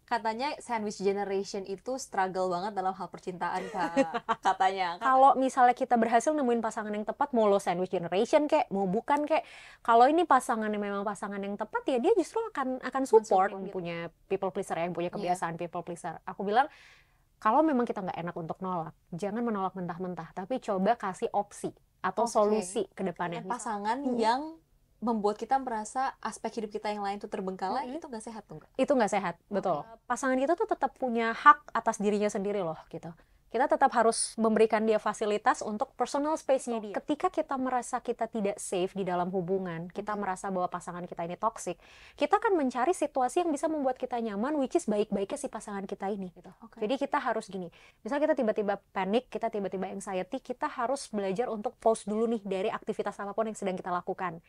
Katanya sandwich generation itu struggle banget dalam hal percintaan, Kak. Katanya. Kalau misalnya kita berhasil nemuin pasangan yang tepat, mau lo sandwich generation kek, mau bukan kek, kalau ini pasangan yang memang pasangan yang tepat, ya dia justru akan support. Yang punya people pleaser, yang punya kebiasaan people pleaser. Aku bilang, kalau memang kita nggak enak untuk nolak, jangan menolak mentah-mentah, tapi coba kasih opsi atau solusi ke depannya. Pasangan yang membuat kita merasa aspek hidup kita yang lain tuh terbengkalai, itu nggak sehat tuh, Kak? Itu nggak sehat, betul. Pasangan kita tuh tetap punya hak atas dirinya sendiri loh, gitu. Kita tetap harus memberikan dia fasilitas untuk personal space-nya dia. Ketika kita merasa kita tidak safe di dalam hubungan, kita merasa bahwa pasangan kita ini toxic, kita akan mencari situasi yang bisa membuat kita nyaman, which is baik-baiknya si pasangan kita ini. Gitu. Jadi kita harus gini, misal kita tiba-tiba panik, kita tiba-tiba anxiety, kita harus belajar untuk pause dulu nih dari aktivitas apapun yang sedang kita lakukan.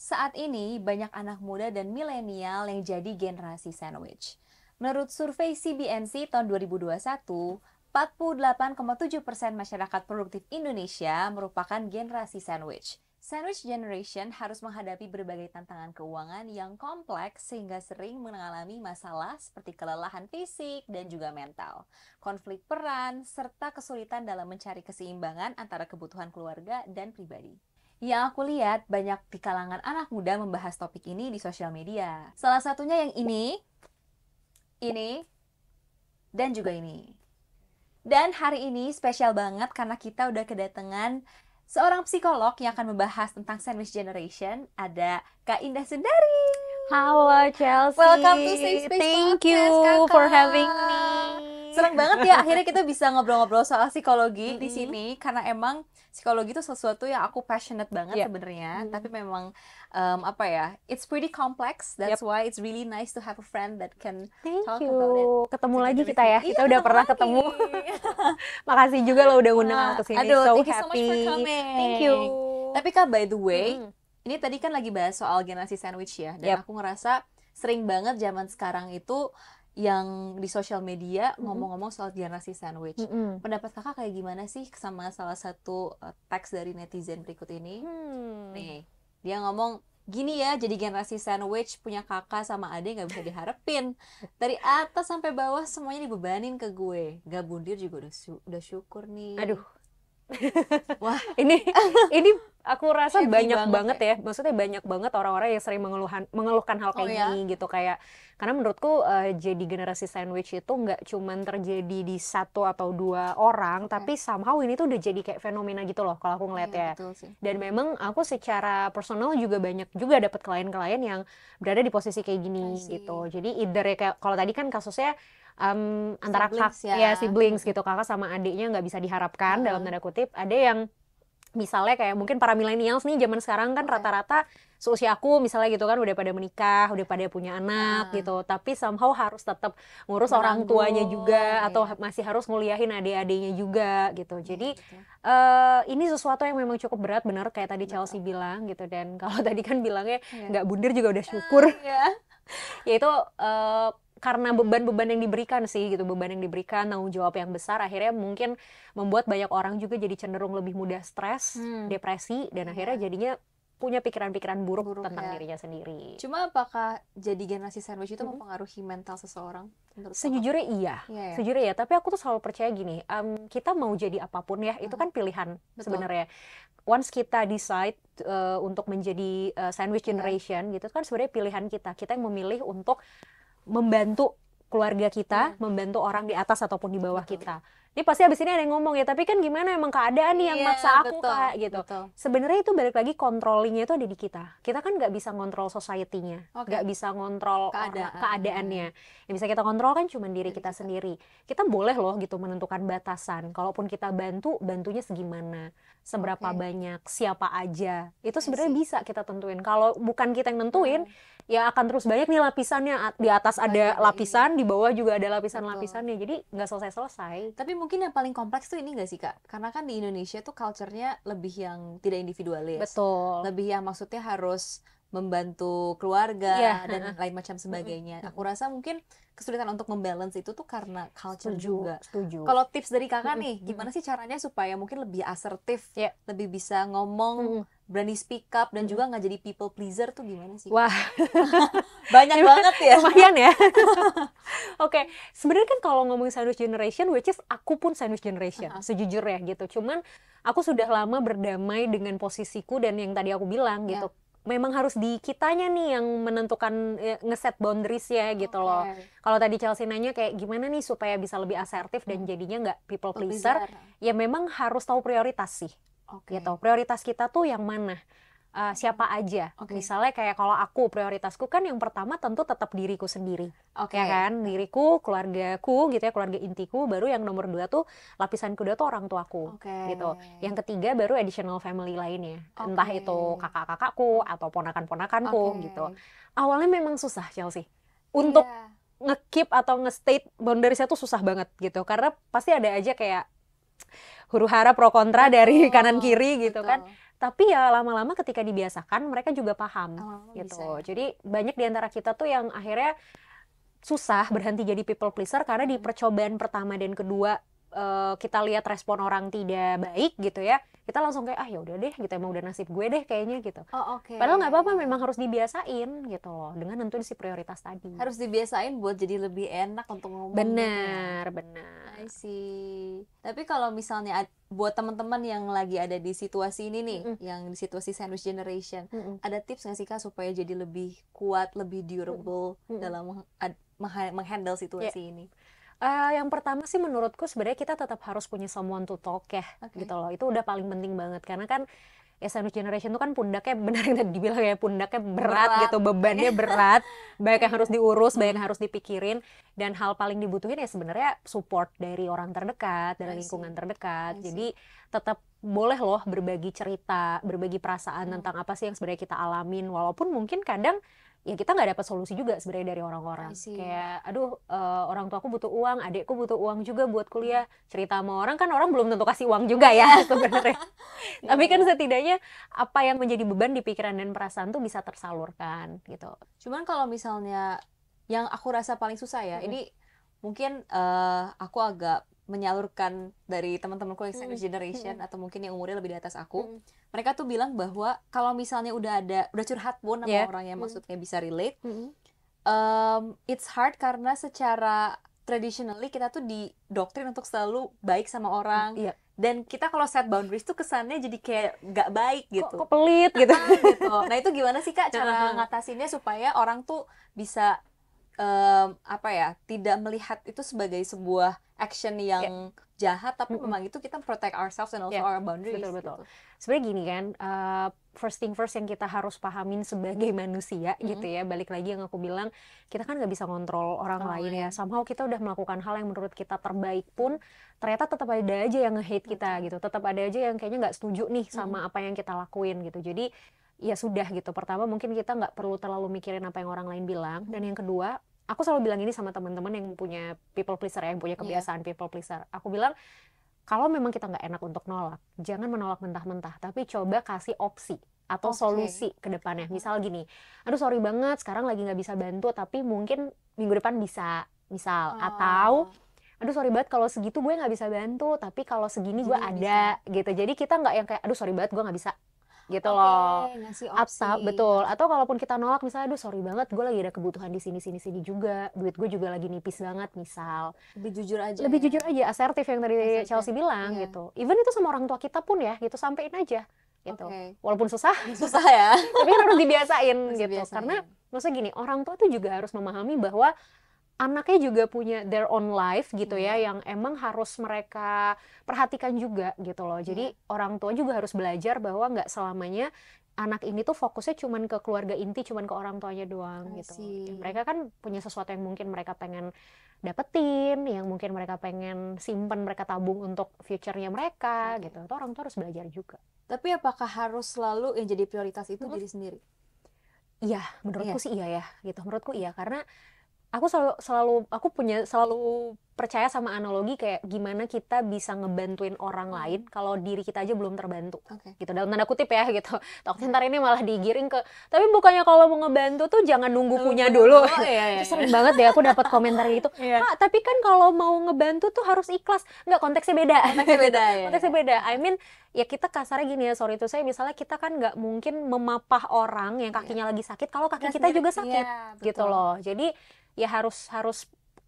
Saat ini, banyak anak muda dan milenial yang jadi generasi sandwich. Menurut survei CBNC tahun 2021, 48,7% masyarakat produktif Indonesia merupakan generasi sandwich. Sandwich generation harus menghadapi berbagai tantangan keuangan yang kompleks sehingga sering mengalami masalah seperti kelelahan fisik dan juga mental, konflik peran, serta kesulitan dalam mencari keseimbangan antara kebutuhan keluarga dan pribadi. Yang aku lihat, banyak di kalangan anak muda membahas topik ini di sosial media. Salah satunya yang ini, dan juga ini. Dan hari ini spesial banget karena kita udah kedatangan seorang psikolog yang akan membahas tentang sandwich generation. Ada Kak Indah Sundari. Halo Chelsea. Welcome to Safe Space Thank Podcast, you Kakak. for having me. Seneng banget ya akhirnya kita bisa ngobrol-ngobrol soal psikologi di sini, karena emang psikologi itu sesuatu yang aku passionate banget sebenarnya, tapi memang it's pretty complex. That's why it's really nice to have a friend that can talk about it. Ketemu lagi kita ya. Kita udah pernah ketemu. Makasih juga lo udah ngundang aku kesini. Aduh, so thank you happy. so much for coming. Thank you. Tapi Kak, by the way, ini tadi kan lagi bahas soal generasi sandwich ya, dan aku ngerasa sering banget zaman sekarang itu yang di sosial media ngomong-ngomong soal generasi sandwich. Pendapat kakak kayak gimana sih sama salah satu teks dari netizen berikut ini? Nih, dia ngomong gini ya, jadi generasi sandwich punya kakak sama adik gak bisa diharapin. Dari atas sampai bawah semuanya dibebanin ke gue. Gak bundir juga udah syukur nih. Aduh. Wah, ini aku rasa banyak banget ya. Maksudnya banyak banget orang-orang yang sering mengeluhkan hal kayak gini gitu, kayak karena menurutku jadi generasi sandwich itu nggak cuman terjadi di satu atau dua orang, tapi somehow ini tuh udah jadi kayak fenomena gitu loh kalau aku ngeliat ya. Dan memang aku secara personal juga banyak juga dapet klien-klien yang berada di posisi kayak gini gitu. Jadi either ya kayak kalau tadi kan kasusnya antara siblings gitu, kakak sama adiknya nggak bisa diharapkan dalam tanda kutip. Ada yang misalnya kayak mungkin para millennials nih zaman sekarang kan rata-rata seusia aku misalnya gitu kan udah pada menikah, udah pada punya anak gitu, tapi somehow harus tetap ngurus orang tuanya juga atau masih harus nguliahin adik-adiknya juga gitu. Jadi ini sesuatu yang memang cukup berat, benar kayak tadi Chelsea bilang gitu. Dan kalau tadi kan bilangnya nggak bundir juga udah syukur. Yaitu karena beban-beban yang diberikan sih gitu, beban yang diberikan, tanggung jawab yang besar, akhirnya mungkin membuat banyak orang juga jadi cenderung lebih mudah stres, depresi, dan akhirnya jadinya punya pikiran-pikiran buruk tentang dirinya sendiri. Cuma apakah jadi generasi sandwich itu mempengaruhi mental seseorang? Sejujurnya iya, sejujurnya ya. Tapi aku tuh selalu percaya gini, kita mau jadi apapun ya, itu kan pilihan sebenarnya. Once kita decide untuk menjadi sandwich generation gitu kan sebenarnya pilihan kita. Kita yang memilih untuk membantu keluarga kita, membantu orang di atas ataupun di bawah kita. Ini pasti abis ini ada yang ngomong ya, tapi kan gimana emang keadaan nih yang maksa aku Kak gitu. Sebenarnya itu balik lagi controllingnya itu ada di kita. Kita kan nggak bisa ngontrol society-nya, nggak bisa ngontrol keadaannya. Yang bisa kita kontrol kan cuma diri kita sendiri. Kita boleh loh gitu menentukan batasan. Kalaupun kita bantunya segimana, seberapa banyak, siapa aja. Itu sebenarnya bisa kita tentuin. Kalau bukan kita yang nentuin, ya akan terus banyak nih lapisannya. Di atas ada lapisan, di bawah juga ada lapisan-lapisannya. Jadi nggak selesai-selesai. Tapi mungkin yang paling kompleks tuh ini nggak sih Kak? Karena kan di Indonesia tuh culture-nya lebih yang tidak individualis. Betul. Lebih yang maksudnya harus membantu keluarga Iya, dan lain macam sebagainya. Aku rasa mungkin kesulitan untuk membalance itu tuh karena culture juga. setuju. Kalau tips dari kakak nih, gimana sih caranya supaya mungkin lebih asertif, Ya. lebih bisa ngomong, berani speak up, dan juga nggak jadi people pleaser tuh gimana sih? Wah, Banyak banget ya. lumayan ya. Oke, sebenarnya kan kalau ngomongin sandwich generation, which is aku pun sandwich generation, sejujurnya gitu. Cuman aku sudah lama berdamai dengan posisiku dan yang tadi aku bilang gitu. Memang harus di kitanya nih yang menentukan ngeset boundaries ya gitu loh. Kalau tadi Chelsea nanya kayak gimana nih supaya bisa lebih asertif dan jadinya nggak people pleaser, ya memang harus tahu prioritas sih. Gitu. Prioritas kita tuh yang mana? Siapa aja. Misalnya kayak kalau aku prioritasku kan yang pertama tentu tetap diriku sendiri. Ya kan? Diriku, keluargaku gitu ya, keluarga intiku, baru yang nomor 2 tuh lapisan kedua tuh orang tuaku gitu. Yang ketiga baru additional family lainnya. Entah itu kakak-kakakku atau ponakan-ponakanku gitu. Awalnya memang susah Chelsea. Untuk nge-keep atau nge-state boundariesnya tuh susah banget gitu. Karena pasti ada aja kayak huru-hara pro kontra dari kanan kiri gitu kan. Tapi ya lama-lama ketika dibiasakan mereka juga paham gitu. Jadi banyak di antara kita tuh yang akhirnya susah berhenti jadi people pleaser karena di percobaan pertama dan kedua kita lihat respon orang tidak baik gitu ya, kita langsung kayak ya udah deh gitu, emang udah nasib gue deh kayaknya gitu. Padahal nggak apa-apa, memang harus dibiasain gitu loh dengan nentuin si prioritas tadi. Harus dibiasain buat jadi lebih enak untuk ngomong. Benar. I see. Tapi kalau misalnya buat teman-teman yang lagi ada di situasi ini nih, yang di situasi sandwich generation, ada tips nggak sih Kak supaya jadi lebih kuat, lebih durable dalam menghandle situasi ini? Yang pertama sih menurutku sebenarnya kita tetap harus punya someone to talk ya, gitu loh. Itu udah paling penting banget karena kan ya sandwich generation itu kan pundaknya, benar yang tadi dibilang ya, pundaknya berat gitu, bebannya berat, banyak yang harus diurus, banyak yang harus dipikirin, dan hal paling dibutuhin ya sebenarnya support dari orang terdekat, dari lingkungan terdekat. Jadi tetap boleh loh berbagi cerita, berbagi perasaan tentang apa sih yang sebenarnya kita alamin, walaupun mungkin kadang ya kita nggak dapat solusi juga sebenarnya dari orang-orang. Kayak aduh, orang tuaku butuh uang, adekku butuh uang juga buat kuliah. Cerita sama orang kan orang belum tentu kasih uang juga ya sebenarnya. Tapi kan setidaknya apa yang menjadi beban di pikiran dan perasaan tuh bisa tersalurkan gitu. Cuman kalau misalnya yang aku rasa paling susah ya, ini mungkin aku agak menyalurkan dari teman-temanku yang sandwich generation atau mungkin yang umurnya lebih di atas aku. Mereka tuh bilang bahwa kalau misalnya udah curhat pun sama orang yang maksudnya bisa relate, it's hard karena secara traditionally kita tuh didoktrin untuk selalu baik sama orang. Dan kita kalau set boundaries tuh kesannya jadi kayak gak baik gitu. Kok pelit gitu. Nah itu gimana sih Kak cara ngatasinnya supaya orang tuh bisa tidak melihat itu sebagai sebuah action yang jahat, tapi memang itu kita protect ourselves and also our boundaries. Betul. Sebenarnya gini kan, first thing first yang kita harus pahamin sebagai manusia gitu ya, balik lagi yang aku bilang, kita kan nggak bisa ngontrol orang lain ya. Somehow kita udah melakukan hal yang menurut kita terbaik pun ternyata tetap ada aja yang nge-hate kita gitu, tetap ada aja yang kayaknya nggak setuju nih sama apa yang kita lakuin gitu. Jadi ya sudah gitu, pertama mungkin kita nggak perlu terlalu mikirin apa yang orang lain bilang, dan yang kedua, aku selalu bilang ini sama teman-teman yang punya people pleaser ya, yang punya kebiasaan people pleaser. Aku bilang, kalau memang kita nggak enak untuk nolak, jangan menolak mentah-mentah, tapi coba kasih opsi atau solusi ke depannya. Misal gini, aduh sorry banget, sekarang lagi nggak bisa bantu, tapi mungkin minggu depan bisa, misal. Atau, aduh sorry banget kalau segitu gue nggak bisa bantu, tapi kalau segini gue ada, gitu. Jadi kita nggak yang kayak, aduh sorry banget gue nggak bisa, gitu loh. Atau kalaupun kita nolak misalnya, aduh sorry banget gue lagi ada kebutuhan di sini juga, duit gue juga lagi nipis banget, misal. Lebih jujur aja, asertif yang tadi Chelsea bilang gitu. Even itu sama orang tua kita pun ya gitu, sampein aja gitu. Walaupun susah ya, tapi kan harus dibiasain gitu. Karena maksudnya gini, orang tua tuh juga harus memahami bahwa anaknya juga punya their own life gitu ya, yang emang harus mereka perhatikan juga gitu loh. Jadi orang tua juga harus belajar bahwa nggak selamanya anak ini tuh fokusnya cuman ke keluarga inti, cuman ke orang tuanya doang gitu. Mereka kan punya sesuatu yang mungkin mereka pengen dapetin, yang mungkin mereka pengen simpen, mereka tabung untuk future-nya mereka gitu. Itu orang tua harus belajar juga. Tapi apakah harus selalu yang jadi prioritas itu diri sendiri? Iya, menurutku sih iya ya gitu. Menurutku iya, karena aku selalu percaya sama analogi kayak gimana kita bisa ngebantuin orang lain kalau diri kita aja belum terbantu. Gitu, dalam tanda kutip ya gitu. Takutnya ntar ini malah digiring ke, tapi bukannya kalau mau ngebantu tuh jangan nunggu punya dulu. Itu sering banget deh aku dapat komentar gitu. Kak, tapi kan kalau mau ngebantu tuh harus ikhlas. Enggak, konteksnya beda. Konteksnya beda. I mean, ya kita kasarnya gini ya, sorry itu saya, misalnya kita kan nggak mungkin memapah orang yang kakinya lagi sakit kalau kaki kita juga sakit, gitu loh. Jadi ya harus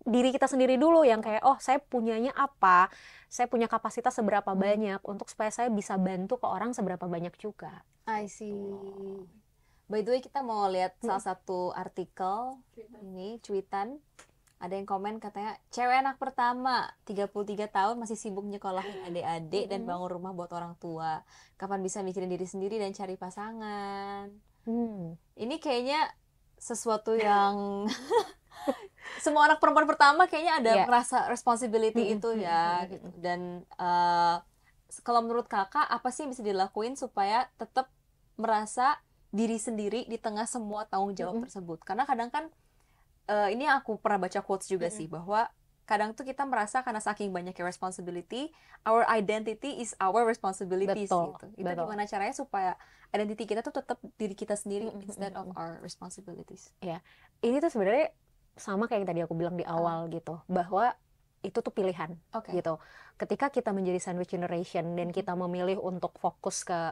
diri kita sendiri dulu yang kayak, oh saya punyanya apa, saya punya kapasitas seberapa banyak untuk supaya saya bisa bantu ke orang seberapa banyak juga. I see. By the way, kita mau lihat salah satu artikel ini, cuitan. Ada yang komen katanya, cewek anak pertama 33 tahun masih sibuk nyekolahin adik-adik dan bangun rumah buat orang tua. Kapan bisa mikirin diri sendiri dan cari pasangan? Ini kayaknya sesuatu yang semua anak perempuan pertama kayaknya ada merasa responsibility itu ya gitu. Dan kalau menurut kakak apa sih yang bisa dilakuin supaya tetap merasa diri sendiri di tengah semua tanggung jawab tersebut? Karena kadang kan ini aku pernah baca quotes juga sih, bahwa kadang tuh kita merasa karena saking banyaknya responsibility, our identity is our responsibilities gitu. Itu gimana caranya supaya identity kita tuh tetap diri kita sendiri instead of our responsibilities? Ya, ini tuh sebenarnya sama kayak yang tadi aku bilang di awal gitu, bahwa itu tuh pilihan gitu. Ketika kita menjadi sandwich generation dan kita memilih untuk fokus ke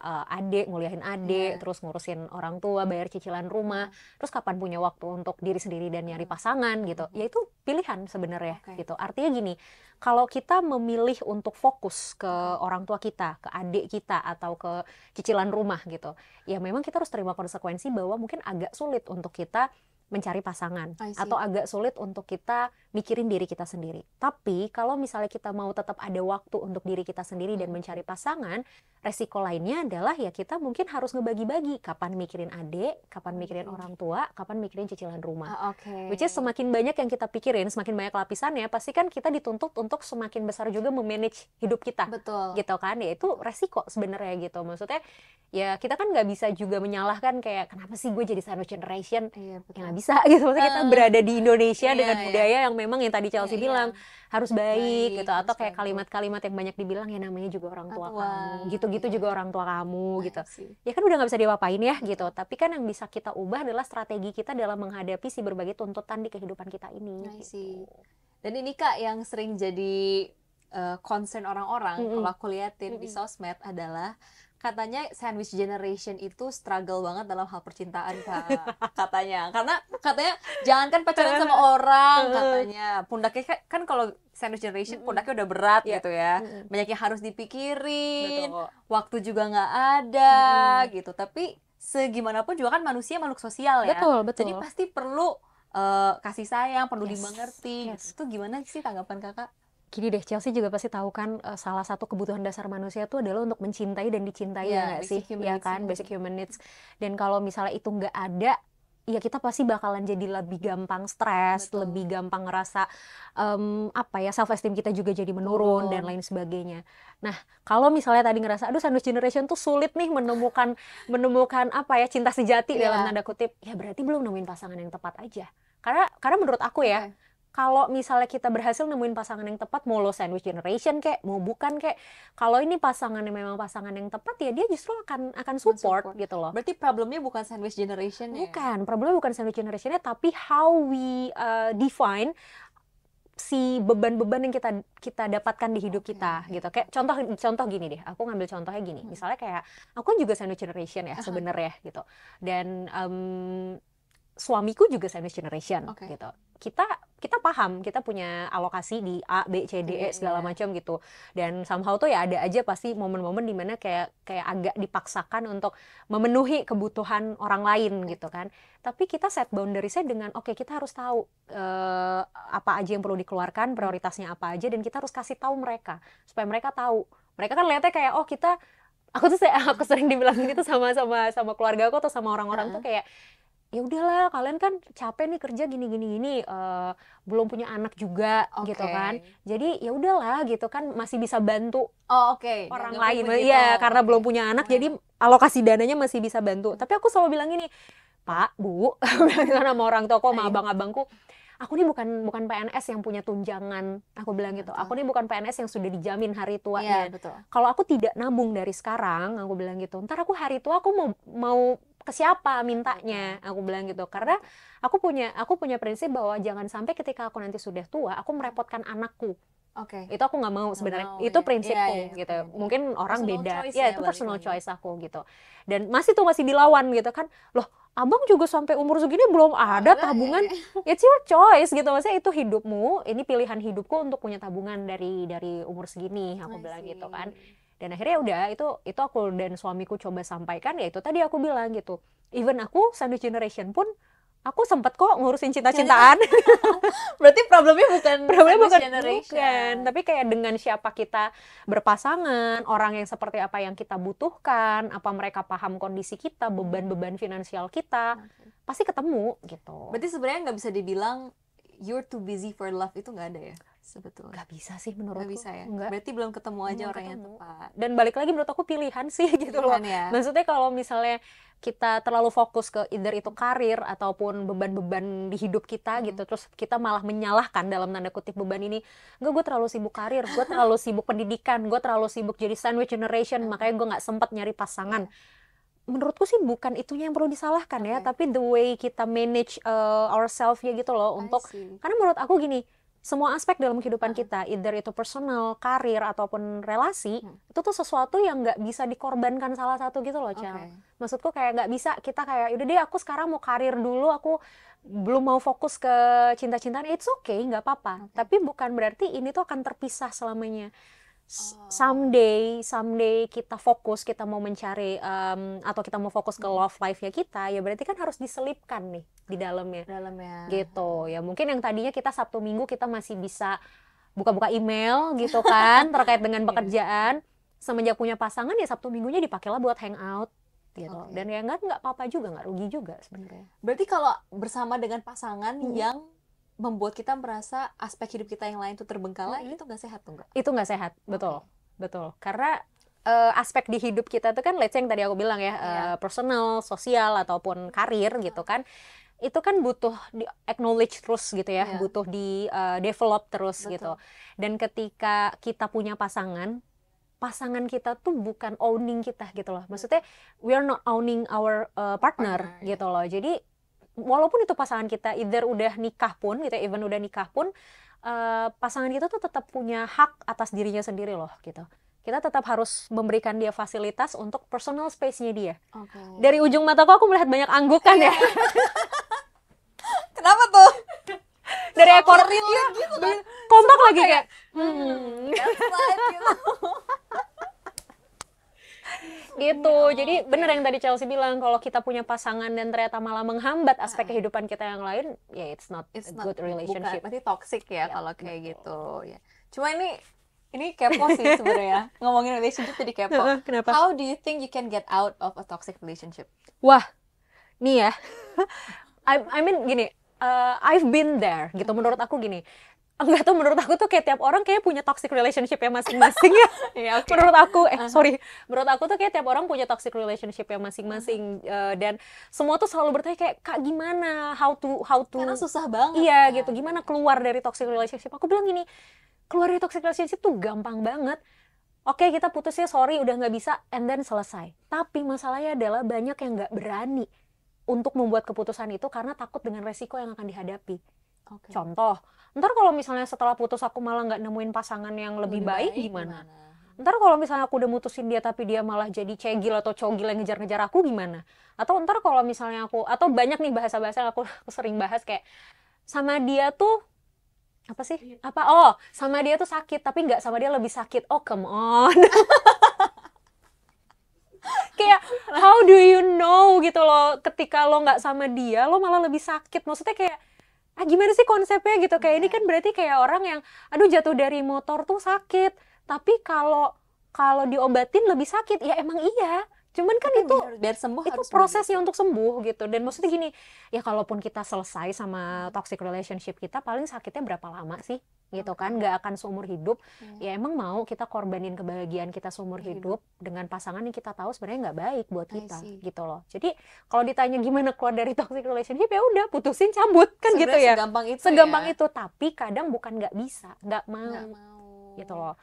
adik, nguliahin adik, terus ngurusin orang tua, bayar cicilan rumah, terus kapan punya waktu untuk diri sendiri dan nyari pasangan gitu, ya itu pilihan sebenarnya gitu. Artinya gini, kalau kita memilih untuk fokus ke orang tua kita, ke adik kita, atau ke cicilan rumah gitu, ya memang kita harus terima konsekuensi bahwa mungkin agak sulit untuk kita mencari pasangan, atau agak sulit untuk kita mikirin diri kita sendiri. Tapi kalau misalnya kita mau tetap ada waktu untuk diri kita sendiri dan mencari pasangan, resiko lainnya adalah ya kita mungkin harus ngebagi-bagi kapan mikirin adik, kapan mikirin orang tua, kapan mikirin cicilan rumah. Which is semakin banyak yang kita pikirin, semakin banyak lapisannya, pasti kan kita dituntut untuk semakin besar juga memanage hidup kita. Gitu kan, ya itu resiko sebenarnya gitu. Maksudnya ya kita kan nggak bisa juga menyalahkan kayak kenapa sih gue jadi sandwich generation, ya nggak bisa gitu. Maksudnya kita berada di Indonesia dengan budaya yang memang yang tadi Chelsea bilang harus baik gitu, atau kayak kalimat-kalimat yang banyak dibilang ya namanya juga orang tua kamu, gitu-gitu juga orang tua kamu gitu. Ya kan udah nggak bisa diapain ya gitu. Tapi kan yang bisa kita ubah adalah strategi kita dalam menghadapi si berbagai tuntutan di kehidupan kita ini. Gitu. Dan ini Kak yang sering jadi concern orang-orang kalau aku liatin di sosmed adalah katanya sandwich generation itu struggle banget dalam hal percintaan Kak, katanya. Karena katanya jangankan pacaran sama orang, katanya pundaknya kan kalau sandwich generation pundaknya udah berat gitu ya, banyak yang harus dipikirin, waktu juga nggak ada gitu. Tapi segimanapun juga kan manusia makhluk sosial ya, jadi pasti perlu kasih sayang, perlu dimengerti. Itu gimana sih tanggapan kakak? Gini deh, Chelsea juga pasti tahu kan salah satu kebutuhan dasar manusia itu adalah untuk mencintai dan dicintai, ya nggak sih? Ya kan, basic human needs. Dan kalau misalnya itu nggak ada, ya kita pasti bakalan jadi lebih gampang stres, lebih gampang ngerasa self esteem kita juga jadi menurun dan lain sebagainya. Nah, kalau misalnya tadi ngerasa aduh sandwich generation tuh sulit nih menemukan cinta sejati dalam tanda kutip, ya berarti belum nemuin pasangan yang tepat aja. Karena menurut aku ya, kalau misalnya kita berhasil nemuin pasangan yang tepat, mau lo sandwich generation kek, mau bukan kek, kalau ini pasangannya memang pasangan yang tepat, ya dia justru akan support gitu loh. Berarti problemnya bukan sandwich generation ya? Bukan, problemnya bukan sandwich generationnya, tapi how we define si beban-beban yang kita dapatkan di hidup kita gitu. Kayak contoh gini deh, aku ngambil contohnya gini. Misalnya kayak aku kan juga sandwich generation ya sebenarnya gitu. Dan suamiku juga sandwich generation gitu. Kita paham, kita punya alokasi di A, B, C, D, E segala macam gitu. Dan somehow tuh ya ada aja pasti momen-momen dimana kayak agak dipaksakan untuk memenuhi kebutuhan orang lain gitu kan. Tapi kita set boundariesnya dengan kita harus tahu apa aja yang perlu dikeluarkan, prioritasnya apa aja, dan kita harus kasih tahu mereka supaya mereka tahu. Mereka kan lihatnya kayak aku sering dibilang gitu sama keluarga aku atau sama orang-orang tuh kayak ya udahlah kalian kan capek nih kerja gini belum punya anak juga gitu kan, jadi ya udahlah gitu kan masih bisa bantu orang lain ya karena belum punya anak jadi alokasi dananya masih bisa bantu. Tapi aku selalu bilang gini, Pak, Bu, sama orang tua sama abang-abangku, aku nih bukan PNS yang punya tunjangan, aku bilang gitu. Aku nih bukan PNS yang sudah dijamin hari tuanya. Kalau aku tidak nabung dari sekarang, aku bilang gitu. Ntar aku hari tua aku mau ke siapa mintanya, aku bilang gitu. Karena aku punya prinsip bahwa jangan sampai ketika aku nanti sudah tua, aku merepotkan anakku. Itu aku nggak mau sebenarnya. Itu prinsipku gitu. Mungkin orang beda. Ya itu personal choice aku gitu. Dan masih dilawan gitu kan. Loh, abang juga sampai umur segini belum ada tabungan. It's your choice gitu. Maksudnya itu hidupmu, ini pilihan hidupku untuk punya tabungan dari umur segini, aku bilang gitu kan. Dan akhirnya udah itu aku dan suamiku coba sampaikan, ya itu tadi aku bilang gitu. Even aku sandwich generation pun aku sempat kok ngurusin cinta-cintaan. Berarti problemnya bukan generation, tapi kayak dengan siapa kita berpasangan, orang yang seperti apa yang kita butuhkan, apa mereka paham kondisi kita, beban-beban finansial kita, pasti ketemu gitu. Berarti sebenarnya nggak bisa dibilang you're too busy for love, itu nggak ada ya sebetulnya? Nggak bisa sih menurutku. Nggak bisa ya? Nggak. Berarti belum ketemu aja orang yang tepat. Dan balik lagi menurut aku pilihan sih gitu loh. Ya? Maksudnya kalau misalnya kita terlalu fokus ke either itu karir ataupun beban-beban di hidup kita gitu, terus kita malah menyalahkan dalam tanda kutip beban ini, enggak, gue terlalu sibuk karir, gue terlalu sibuk pendidikan, gue terlalu sibuk jadi sandwich generation, makanya gue nggak sempat nyari pasangan. Menurutku sih bukan itunya yang perlu disalahkan ya, tapi the way kita manage ourselves ya gitu loh. Untuk karena menurut aku gini, semua aspek dalam kehidupan kita, either itu personal, karir, ataupun relasi, itu tuh sesuatu yang nggak bisa dikorbankan salah satu gitu loh, Cel. Maksudku kayak nggak bisa kita kayak, udah deh aku sekarang mau karir dulu, aku belum mau fokus ke cinta-cintaan, it's okay, nggak apa-apa. Tapi bukan berarti ini tuh akan terpisah selamanya. Someday kita fokus, kita mau mencari atau kita mau fokus ke love life-nya kita, ya berarti kan harus diselipkan nih di dalamnya. Gitu. Ya mungkin yang tadinya kita Sabtu Minggu kita masih bisa buka-buka email gitu kan terkait dengan pekerjaan, semenjak punya pasangan ya Sabtu Minggunya dipakailah buat hangout gitu. Dan ya nggak apa-apa juga, nggak rugi juga sebenarnya. Berarti kalau bersama dengan pasangan yang membuat kita merasa aspek hidup kita yang lain tuh terbengkalai, itu nggak sehat tuh nggak? Itu nggak sehat, betul. Karena aspek di hidup kita tuh kan, let's say yang tadi aku bilang ya, personal, sosial, ataupun karir gitu kan, itu kan butuh di acknowledge terus gitu ya, butuh di develop terus gitu. Dan ketika kita punya pasangan kita tuh bukan owning kita gitu loh. Maksudnya we are not owning our partner gitu loh. Jadi walaupun itu pasangan kita either udah nikah pun gitu, even udah nikah pun, pasangan kita tuh tetap punya hak atas dirinya sendiri loh gitu. Kita tetap harus memberikan dia fasilitas untuk personal space-nya dia. Dari ujung mataku aku melihat banyak anggukan ya. Kenapa tuh? Dari ekor gitu kan? Kompak lagi kayak gitu. Jadi bener yang tadi Chelsea bilang, kalau kita punya pasangan dan ternyata malah menghambat aspek kehidupan kita yang lain, ya it's not a good relationship. Berarti toxic ya kalau kayak gitu ya. Cuma ini kepo sih sebenarnya. Ngomongin relationship jadi kepo. Kenapa? How do you think you can get out of a toxic relationship? Wah, nih ya. I mean gini, I've been there gitu. Menurut aku gini, enggak tuh, menurut aku tuh kayak tiap orang kayak punya toxic relationship ya masing-masing ya. Menurut aku menurut aku tuh kayak tiap orang punya toxic relationship ya masing-masing, dan semua tuh selalu bertanya kayak, Kak gimana, how to karena susah banget iya gitu, gimana keluar dari toxic relationship. Aku bilang gini, keluar dari toxic relationship tuh gampang banget. Oke, kita putusnya sorry udah nggak bisa, and then selesai. Tapi masalahnya adalah banyak yang nggak berani untuk membuat keputusan itu karena takut dengan resiko yang akan dihadapi. Contoh, ntar kalau misalnya setelah putus aku malah nggak nemuin pasangan yang lebih baik gimana? Ntar kalau misalnya aku udah mutusin dia tapi dia malah jadi cegil atau cogil yang ngejar-ngejar aku gimana? Atau ntar kalau misalnya atau banyak nih bahasa-bahasa yang aku sering bahas kayak, sama dia tuh sama dia tuh sakit tapi nggak sama dia lebih sakit. Oh come on. Kayak how do you know gitu loh, ketika lo nggak sama dia lo malah lebih sakit. Maksudnya kayak gimana sih konsepnya gitu. Kayak ini kan berarti kayak orang yang aduh jatuh dari motor tuh sakit, tapi kalau diobatin lebih sakit. Ya emang iya, cuman kan itu biar sembuh itu prosesnya untuk sembuh gitu. Dan maksudnya gini, ya kalaupun kita selesai sama toxic relationship kita, paling sakitnya berapa lama sih gitu kan, nggak akan seumur hidup. Ya emang mau kita korbanin kebahagiaan kita seumur hidup dengan pasangan yang kita tahu sebenarnya nggak baik buat kita gitu loh. Jadi kalau ditanya gimana keluar dari toxic relationship, ya udah putusin, cabut kan gitu ya. Segampang itu, tapi kadang bukan nggak bisa, nggak mau gitu loh.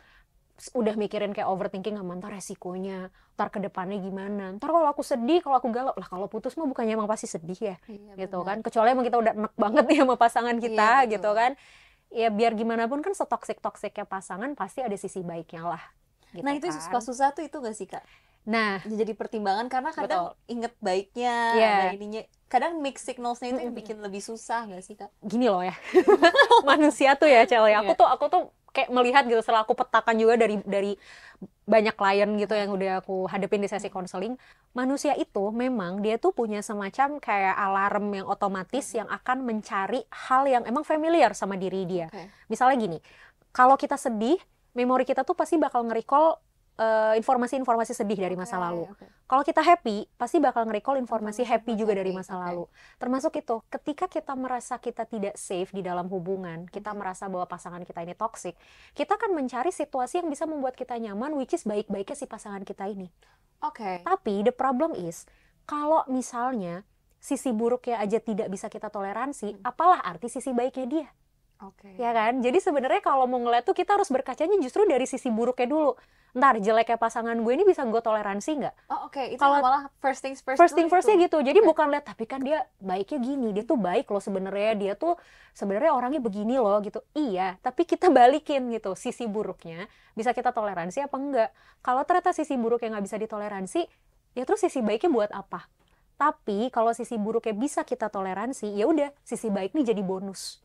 Udah mikirin kayak overthinking, ntar resikonya, ntar ke depannya gimana, ntar kalau aku sedih, kalau aku galau lah, kalau putus mah bukannya emang pasti sedih ya, gitu kan, kecuali emang kita udah enak banget ya sama pasangan kita, gitu kan. Ya biar gimana pun kan setoksik-toksiknya pasangan pasti ada sisi baiknya lah gitu. Nah itu kan susah tuh itu gak sih Kak? Nah jadi pertimbangan karena kadang inget baiknya ada ininya, kadang mix signalsnya itu yang bikin lebih susah gak sih Kak? Gini loh ya, manusia tuh ya Cel, aku tuh kayak melihat gitu, setelah aku petakan juga dari banyak klien gitu yang udah aku hadapin di sesi konseling, manusia itu memang dia tuh punya semacam kayak alarm yang otomatis yang akan mencari hal yang emang familiar sama diri dia. Misalnya gini, kalau kita sedih, memori kita tuh pasti bakal nge-recall informasi-informasi sedih dari masa lalu. Kalau kita happy, pasti bakal nge-recall informasi happy juga dari masa lalu. Termasuk itu, ketika kita merasa kita tidak safe di dalam hubungan, kita merasa bahwa pasangan kita ini toxic, kita akan mencari situasi yang bisa membuat kita nyaman, which is baik-baiknya si pasangan kita ini. Tapi the problem is, kalau misalnya sisi buruknya aja tidak bisa kita toleransi, apalah arti sisi baiknya dia? Ya kan? Jadi sebenarnya kalau mau ngeliat tuh kita harus berkacanya justru dari sisi buruknya dulu. Ntar jeleknya pasangan gue ini bisa gue toleransi nggak? Itu malah first things firstnya gitu. Jadi bukan lihat tapi kan dia baiknya gini, dia tuh baik loh sebenarnya, dia tuh sebenarnya orangnya begini loh gitu. Iya, tapi kita balikin gitu, sisi buruknya bisa kita toleransi apa enggak? Kalau ternyata sisi buruknya nggak bisa ditoleransi, ya terus sisi baiknya buat apa? Tapi kalau sisi buruknya bisa kita toleransi, ya udah sisi baiknya jadi bonus.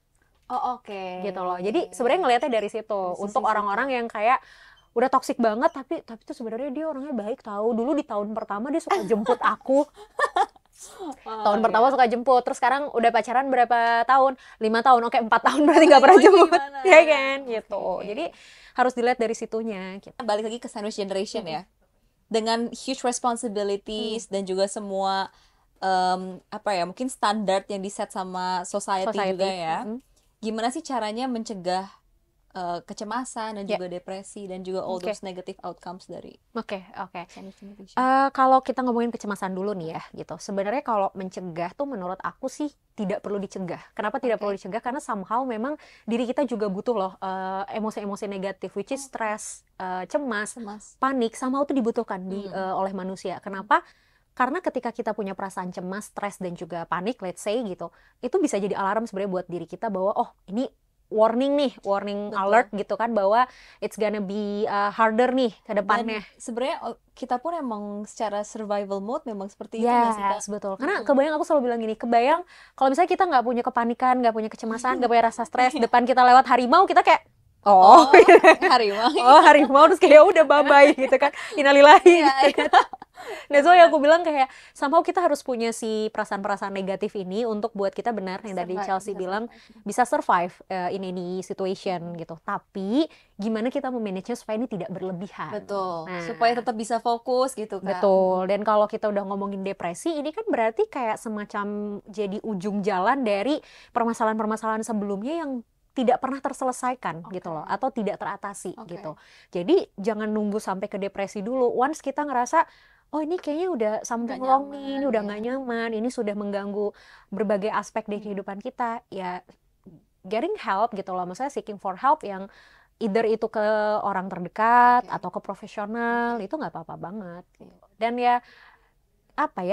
Gitu loh. Jadi sebenarnya ngelihatnya dari situ. Untuk orang-orang yang kayak udah toksik banget tapi tuh sebenarnya dia orangnya baik tahu. Dulu di tahun pertama dia suka jemput aku. Tahun pertama suka jemput, terus sekarang udah pacaran berapa tahun? 5 tahun. Oke, 4 tahun berarti nggak pernah jemput. Ya kan? Gitu. Jadi harus dilihat dari situnya gitu. Balik lagi ke sandwich generation ya. Dengan huge responsibilities dan juga semua mungkin standar yang di-set sama society juga ya. Gimana sih caranya mencegah kecemasan dan juga depresi dan juga all those negative outcomes dari kalau kita ngomongin kecemasan dulu nih ya gitu. Sebenarnya kalau mencegah tuh menurut aku sih tidak perlu dicegah. Kenapa tidak perlu dicegah? Karena somehow memang diri kita juga butuh loh emosi-emosi negatif, which is stress, cemas, panik, somehow tuh dibutuhkan oleh manusia. Kenapa? Karena ketika kita punya perasaan cemas, stres, dan juga panik, let's say gitu, itu bisa jadi alarm sebenarnya buat diri kita bahwa, oh ini warning alert gitu kan, bahwa it's gonna be harder nih ke depannya. Dan sebenarnya kita pun emang secara survival mode memang seperti itu nggak sih Kak? Betul. Karena kebayang, aku selalu bilang gini, kebayang kalau misalnya kita nggak punya kepanikan, nggak punya kecemasan, nggak punya rasa stres, depan kita lewat harimau, kita kayak harimau terus kayak udah bye-bye gitu kan, innalillahi gitu kan. Nah, so yang aku bilang kayak somehow kita harus punya si perasaan-perasaan negatif ini untuk buat kita benar yang tadi Chelsea bilang bisa survive in any situation gitu. Tapi gimana kita memanage-nya supaya ini tidak berlebihan. Betul. Nah, supaya tetap bisa fokus gitu kan. Betul. Dan kalau kita udah ngomongin depresi, ini kan berarti kayak semacam jadi ujung jalan dari permasalahan-permasalahan sebelumnya yang tidak pernah terselesaikan gitu loh, atau tidak teratasi gitu. Jadi jangan nunggu sampai ke depresi dulu. Once kita ngerasa oh ini kayaknya udah something wrong nih, ini udah nggak nyaman, ini sudah mengganggu berbagai aspek di kehidupan kita, ya getting help gitu loh. Maksudnya seeking for help yang either itu ke orang terdekat atau ke profesional, itu nggak apa-apa banget. Dan ya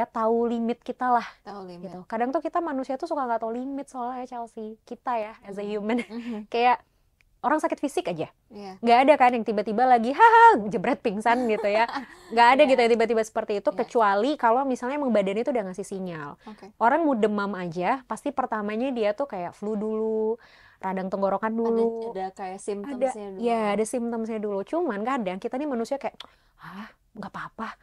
tahu limit kita lah. Gitu. Kadang tuh kita manusia tuh suka nggak tahu limit soalnya Chelsea. Kita ya as a human kayak orang sakit fisik aja, nggak ada kan yang tiba-tiba lagi jebret pingsan gitu ya, nggak ada gitu ya tiba-tiba seperti itu, kecuali kalau misalnya emang badannya tuh udah ngasih sinyal. Orang mau demam aja, pasti pertamanya dia tuh kayak flu dulu, radang tenggorokan dulu, ada kayak simptomnya dulu. Ada simptomnya dulu. Cuman kadang kita nih manusia kayak nggak apa-apa,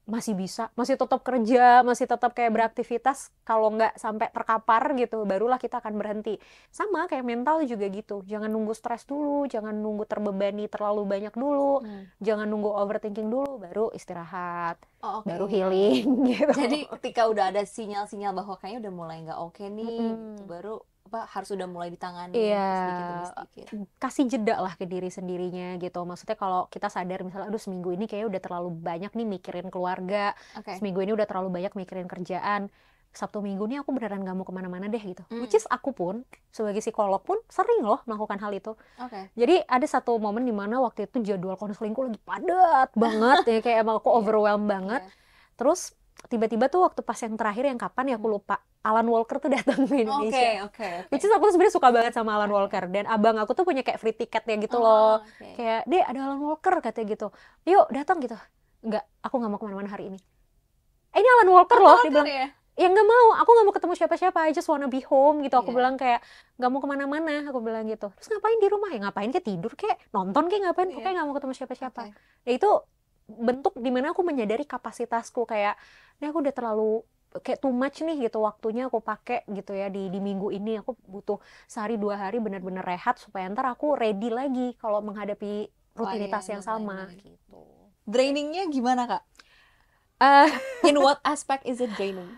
masih bisa, masih tetap kerja, masih tetap kayak beraktivitas, kalau nggak sampai terkapar gitu, barulah kita akan berhenti. Sama kayak mental juga gitu, jangan nunggu stres dulu, jangan nunggu terbebani terlalu banyak dulu, jangan nunggu overthinking dulu, baru istirahat, baru healing gitu. Jadi ketika udah ada sinyal-sinyal bahwa kayaknya udah mulai nggak oke nih, baru harus udah mulai ditangani Iya, sedikit demi sedikit. kasih jeda lah ke diri sendirinya gitu. Maksudnya kalau kita sadar misalnya, aduh seminggu ini kayaknya udah terlalu banyak nih mikirin keluarga, seminggu ini udah terlalu banyak mikirin kerjaan, Sabtu Minggu ini aku beneran gak mau kemana-mana deh gitu. Which is aku pun sebagai psikolog pun sering loh melakukan hal itu. Jadi ada satu momen dimana waktu itu jadwal konselingku lagi padat banget ya, kayak emang aku overwhelmed banget. Terus tiba-tiba tuh waktu pas yang terakhir yang kapan ya aku lupa, Alan Walker tuh datang ke Indonesia. Which is aku sebenarnya suka banget sama Alan Walker, dan abang aku tuh punya kayak free ticketnya gitu loh. Kayak, "Dek, ada Alan Walker," katanya gitu. "Yuk datang," gitu. "Enggak, aku nggak mau kemana-mana hari ini." Ini Alan Walker loh, dia bilang, "Ya nggak mau, aku nggak mau ketemu siapa-siapa, I just wanna be home," gitu. Aku bilang kayak, "Nggak mau kemana-mana," aku bilang gitu. Terus ngapain di rumah? Ya ngapain, kayak tidur, kayak nonton, kayak ngapain, pokoknya nggak mau ketemu siapa-siapa. Ya itu bentuk dimana aku menyadari kapasitasku, kayak, ini aku udah terlalu kayak too much nih gitu waktunya aku pakai gitu ya di minggu ini. Aku butuh sehari 2 hari benar-benar rehat supaya ntar aku ready lagi kalau menghadapi rutinitas yang sama gitu. Drainingnya gimana, Kak? In what aspect is it draining?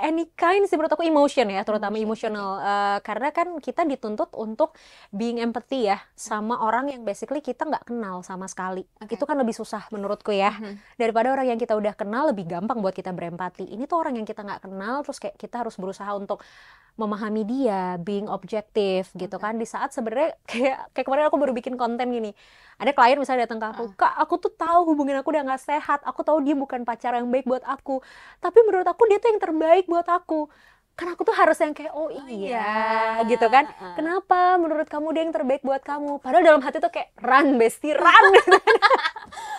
Any kind sih menurut aku, emotion ya, terutama emotional. Karena kan kita dituntut untuk being empathy ya sama orang yang basically kita nggak kenal sama sekali. Itu kan lebih susah menurutku ya. Daripada orang yang kita udah kenal, lebih gampang buat kita berempati. Ini tuh orang yang kita nggak kenal, terus kayak kita harus berusaha untuk memahami dia, being objektif gitu kan. Di saat sebenarnya kayak kemarin aku baru bikin konten gini. Ada klien misalnya datang ke aku, "Kak, aku tuh tahu hubungan aku udah nggak sehat. Aku tahu dia bukan pacar yang baik buat aku. Tapi menurut aku dia tuh yang terbaik buat aku." Kan aku tuh harus yang kayak, "Oh iya," gitu kan. "Kenapa menurut kamu dia yang terbaik buat kamu?" Padahal dalam hati tuh kayak, "Run, bestie, run."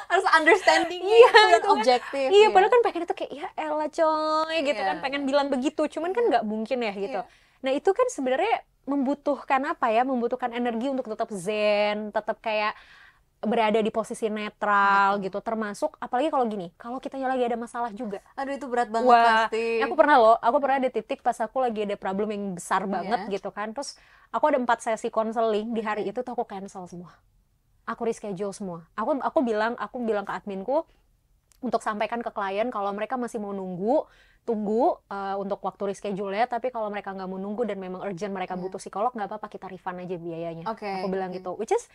Harus understanding dan kan objektif. Iya, padahal kan pengen itu kayak, ya elah coy gitu kan, pengen bilang begitu, cuman kan nggak mungkin ya gitu. Nah itu kan sebenarnya membutuhkan apa ya, membutuhkan energi untuk tetap zen, tetap kayak berada di posisi netral gitu, termasuk apalagi kalau gini, kalau kitanya lagi ada masalah juga. Aduh itu berat banget pasti. Aku pernah ada titik pas aku lagi ada problem yang besar banget gitu kan, terus aku ada 4 sesi konseling di hari itu tuh aku cancel semua. Aku reschedule semua. Aku bilang ke adminku untuk sampaikan ke klien kalau mereka masih mau tunggu untuk waktu reschedule ya, tapi kalau mereka nggak mau nunggu dan memang urgent mereka butuh psikolog, nggak apa-apa, kita refund aja biayanya. Aku bilang gitu. Which is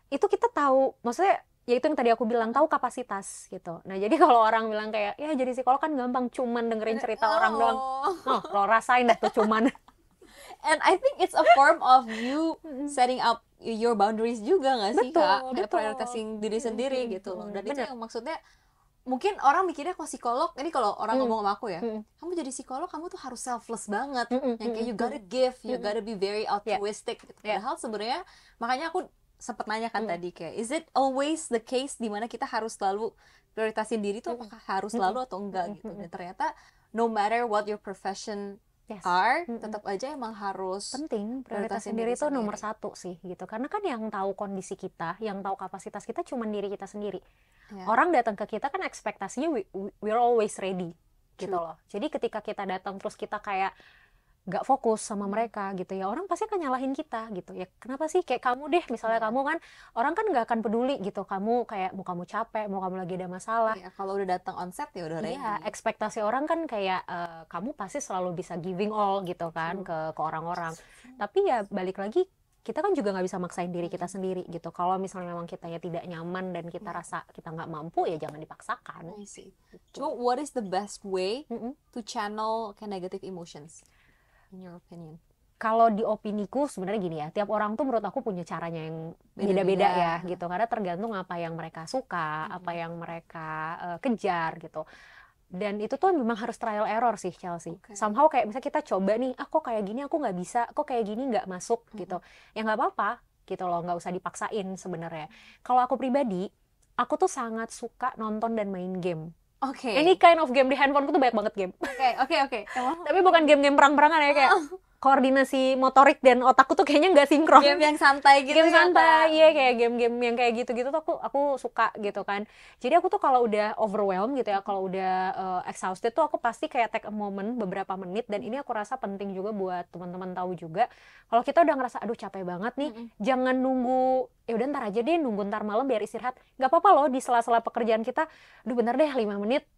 itu kita tahu, maksudnya ya itu yang tadi aku bilang, tahu kapasitas gitu. Nah jadi kalau orang bilang kayak, ya jadi psikolog kan gampang, cuman dengerin cerita orang doang. Lo rasain dah tuh cuman. And I think it's a form of you setting up your boundaries juga nggak sih, Kak? Kayak prioritasi diri sendiri gitu loh. Dan itu yang maksudnya mungkin orang mikirnya kalau psikolog, ini kalau orang ngomong sama aku ya, kamu jadi psikolog kamu tuh harus selfless banget, yang kayak you gotta give, you gotta be very altruistic gitu. Padahal sebenarnya makanya aku sempat nanya kan tadi kayak, is it always the case dimana kita harus selalu prioritasin diri tuh apakah harus selalu atau enggak gitu. Dan ternyata no matter what your profession tetap aja emang harus penting, prioritas sendiri itu nomor 1 sih gitu. Karena kan yang tahu kondisi kita, yang tahu kapasitas kita cuma diri kita sendiri. Orang datang ke kita kan ekspektasinya we're always ready gitu loh. Jadi ketika kita datang terus kita kayak gak fokus sama mereka gitu ya, orang pasti akan nyalahin kita gitu ya. Kenapa sih kayak kamu deh misalnya, kamu kan orang kan gak akan peduli gitu, kamu kayak mau kamu capek, mau kamu lagi ada masalah, kalau udah datang on set ya udah ready. Ekspektasi orang kan kayak kamu pasti selalu bisa giving all gitu kan ke orang-orang. Tapi ya balik lagi, kita kan juga nggak bisa maksain diri kita sendiri gitu. Kalau misalnya memang kitanya tidak nyaman dan kita rasa kita nggak mampu, ya jangan dipaksakan. So what is the best way to channel negative emotions in your opinion? Kalau di opiniku sebenarnya gini ya, tiap orang tuh menurut aku punya caranya yang beda-beda ya gitu, karena tergantung apa yang mereka suka, apa yang mereka kejar gitu. Dan itu tuh memang harus trial error sih, Chelsea. Somehow kayak misalnya kita coba nih, kok kayak gini aku nggak bisa, kok kayak gini nggak masuk gitu. Ya nggak apa-apa gitu loh, nggak usah dipaksain sebenarnya. Kalau aku pribadi, aku tuh sangat suka nonton dan main game. Any kind of game di handphoneku tuh banyak banget game. Tapi bukan game-game perang-perangan ya, kayak koordinasi motorik dan otakku tuh kayaknya nggak sinkron. Game yang santai gitu. Game santai, iya kayak game-game yang kayak gitu-gitu tuh aku suka gitu kan. Jadi aku tuh kalau udah overwhelmed gitu ya, kalau udah exhausted tuh aku pasti kayak take a moment beberapa menit, dan ini aku rasa penting juga buat teman-teman tahu juga. Kalau kita udah ngerasa aduh capek banget nih, jangan nunggu ya udah ntar aja deh, nunggu ntar malam biar istirahat. Nggak apa-apa loh di sela-sela pekerjaan kita, aduh bentar deh 5 menit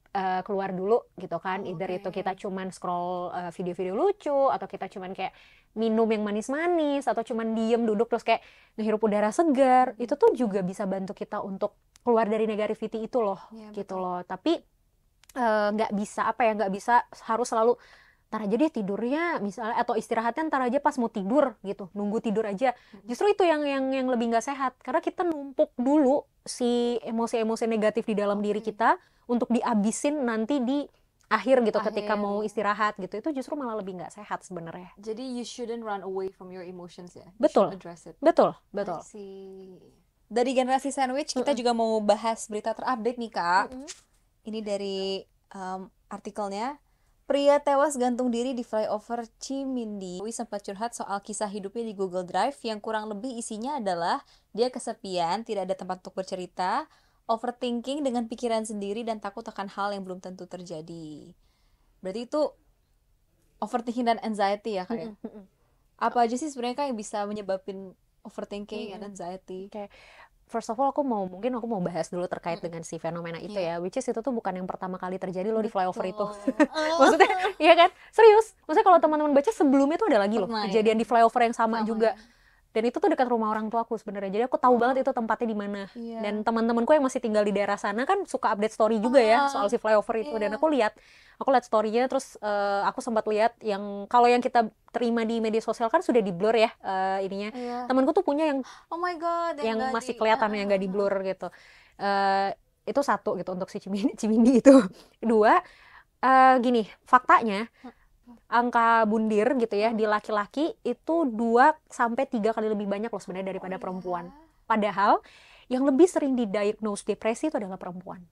keluar dulu gitu kan. Either itu kita cuman scroll video-video lucu, atau kita cuman kayak minum yang manis-manis, atau cuman diem duduk terus kayak ngehirup udara segar. Itu tuh juga bisa bantu kita untuk keluar dari negativity itu loh, gitu loh. Tapi nggak bisa nggak bisa harus selalu ntar aja deh tidurnya misalnya, atau istirahatnya ntar aja pas mau tidur gitu, nunggu tidur aja. Justru itu yang lebih nggak sehat, karena kita numpuk dulu si emosi-emosi negatif di dalam diri kita untuk dihabisin nanti di akhir gitu, ketika mau istirahat gitu. Itu justru malah lebih nggak sehat sebenarnya. Jadi you shouldn't run away from your emotions ya. Betul. Betul. Dari generasi sandwich kita juga mau bahas berita terupdate nih Kak. Ini dari artikelnya. Pria tewas gantung diri di flyover Cimindi. Sempat curhat soal kisah hidupnya di Google Drive yang kurang lebih isinya adalah dia kesepian, tidak ada tempat untuk bercerita, overthinking dengan pikiran sendiri, dan takut akan hal yang belum tentu terjadi. Berarti itu overthinking dan anxiety ya Kak ya? Apa aja sih sebenarnya Kak yang bisa menyebabkan overthinking and anxiety? First of all, aku mau bahas dulu terkait dengan si fenomena itu ya, which is itu tuh bukan yang pertama kali terjadi loh di flyover itu. Maksudnya, iya kan? Serius. Maksudnya kalau teman-teman baca sebelumnya tuh ada lagi loh kejadian di flyover yang sama juga. Dan itu tuh dekat rumah orang tua aku sebenarnya. Jadi aku tahu banget itu tempatnya di mana. Dan teman-temanku yang masih tinggal di daerah sana kan suka update story juga ya soal si flyover itu. Dan aku lihat story-nya, terus aku sempat lihat yang kalau yang kita terima di media sosial kan sudah di blur ya ininya. Temanku tuh punya yang oh my god, yang masih kelihatan yang nggak di blur gitu. Itu satu gitu untuk si Cimindi itu. Kedua, gini, faktanya angka bundir gitu ya di laki-laki itu 2-3 kali lebih banyak loh sebenarnya daripada perempuan. Padahal yang lebih sering didiagnose depresi itu adalah perempuan.